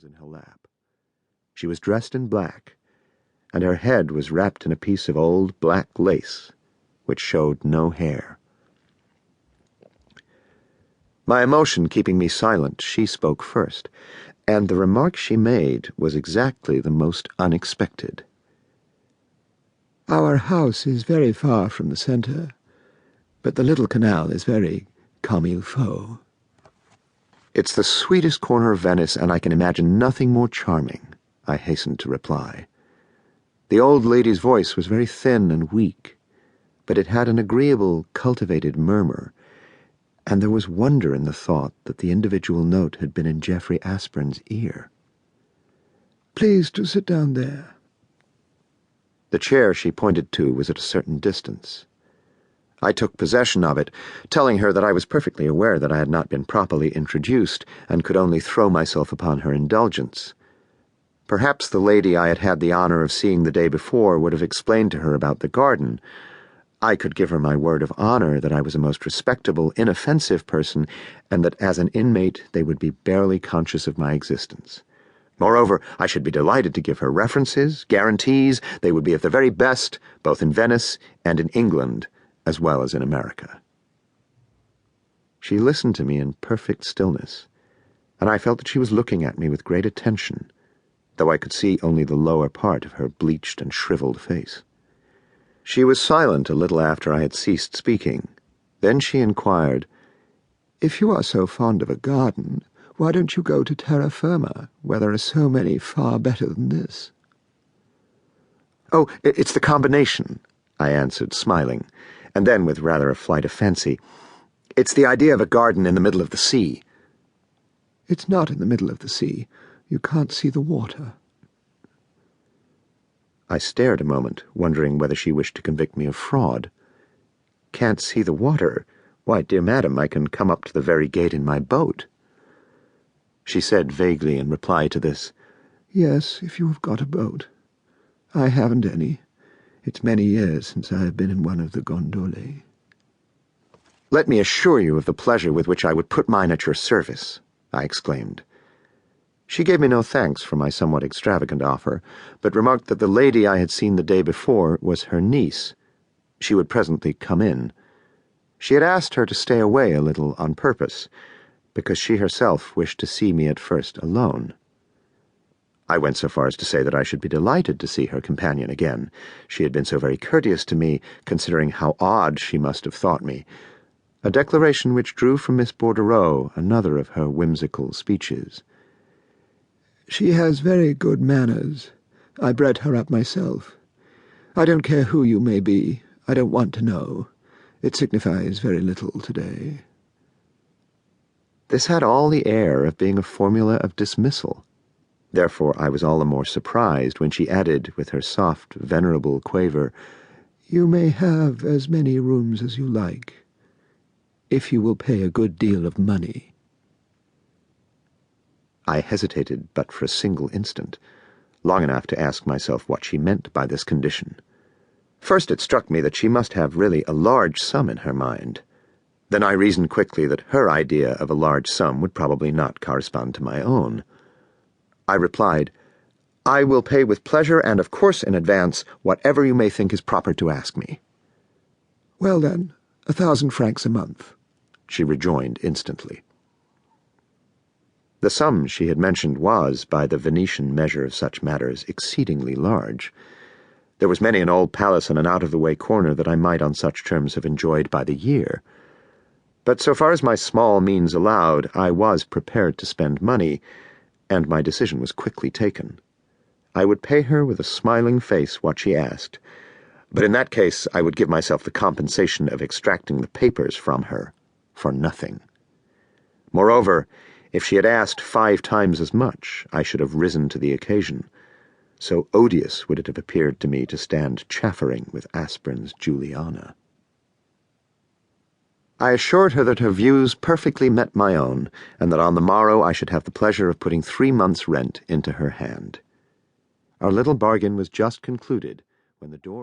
hands in her lap. She was dressed in black, and her head was wrapped in a piece of old black lace, which showed no hair. My emotion keeping me silent, she spoke first, and the remark she made was exactly the most unexpected. Our house is very far from the centre, but the little canal is very comme il faut. It's the sweetest corner of Venice, and I can imagine nothing more charming, I hastened to reply. The old lady's voice was very thin and weak, but it had an agreeable, cultivated murmur, and there was wonder in the thought that the individual note had been in Jeffrey Aspern's ear. Please to sit down there. The chair she pointed to was at a certain distance. I took possession of it, telling her that I was perfectly aware that I had not been properly introduced and could only throw myself upon her indulgence. Perhaps the lady I had had the honor of seeing the day before would have explained to her about the garden. I could give her my word of honor that I was a most respectable, inoffensive person, and that as an inmate they would be barely conscious of my existence. Moreover, I should be delighted to give her references, guarantees. They would be of the very best, both in Venice and in England, as well as in America. She listened to me in perfect stillness, and I felt that she was looking at me with great attention, though I could see only the lower part of her bleached and shriveled face. She was silent a little after I had ceased speaking. Then she inquired, "If you are so fond of a garden, why don't you go to terra firma, where there are so many far better than this?" "Oh, it's the combination," I answered, smiling, and then with rather a flight of fancy, "It's the idea of a garden in the middle of the sea." "It's not in the middle of the sea. You can't see the water." I stared a moment, wondering whether she wished to convict me of fraud. "Can't see the water? Why, dear madam, I can come up to the very gate in my boat." She said vaguely in reply to this, "Yes, if you have got a boat. I haven't any. It's many years since I have been in one of the gondole." "Let me assure you of the pleasure with which I would put mine at your service," I exclaimed. She gave me no thanks for my somewhat extravagant offer, but remarked that the lady I had seen the day before was her niece. She would presently come in. She had asked her to stay away a little on purpose, because she herself wished to see me at first alone. I went so far as to say that I should be delighted to see her companion again. She had been so very courteous to me, considering how odd she must have thought me, a declaration which drew from Miss Bordereau another of her whimsical speeches. "She has very good manners. I bred her up myself. I don't care who you may be. I don't want to know. It signifies very little today." This had all the air of being a formula of dismissal. Therefore I was all the more surprised when she added, with her soft, venerable quaver, "You may have as many rooms as you like, if you will pay a good deal of money." I hesitated but for a single instant, long enough to ask myself what she meant by this condition. First it struck me that she must have really a large sum in her mind. Then I reasoned quickly that her idea of a large sum would probably not correspond to my own. I replied, "I will pay with pleasure and of course in advance whatever you may think is proper to ask me." "Well then, 1,000 francs a month," she rejoined instantly. The sum she had mentioned was, by the Venetian measure of such matters, exceedingly large. There was many an old palace in an out-of-the-way corner that I might on such terms have enjoyed by the year. But so far as my small means allowed, I was prepared to spend money, and my decision was quickly taken. I would pay her with a smiling face what she asked, but in that case I would give myself the compensation of extracting the papers from her for nothing. Moreover, if she had asked 5 times as much, I should have risen to the occasion. So odious would it have appeared to me to stand chaffering with Aspern's Juliana. I assured her that her views perfectly met my own, and that on the morrow I should have the pleasure of putting 3 months' rent into her hand. Our little bargain was just concluded when the door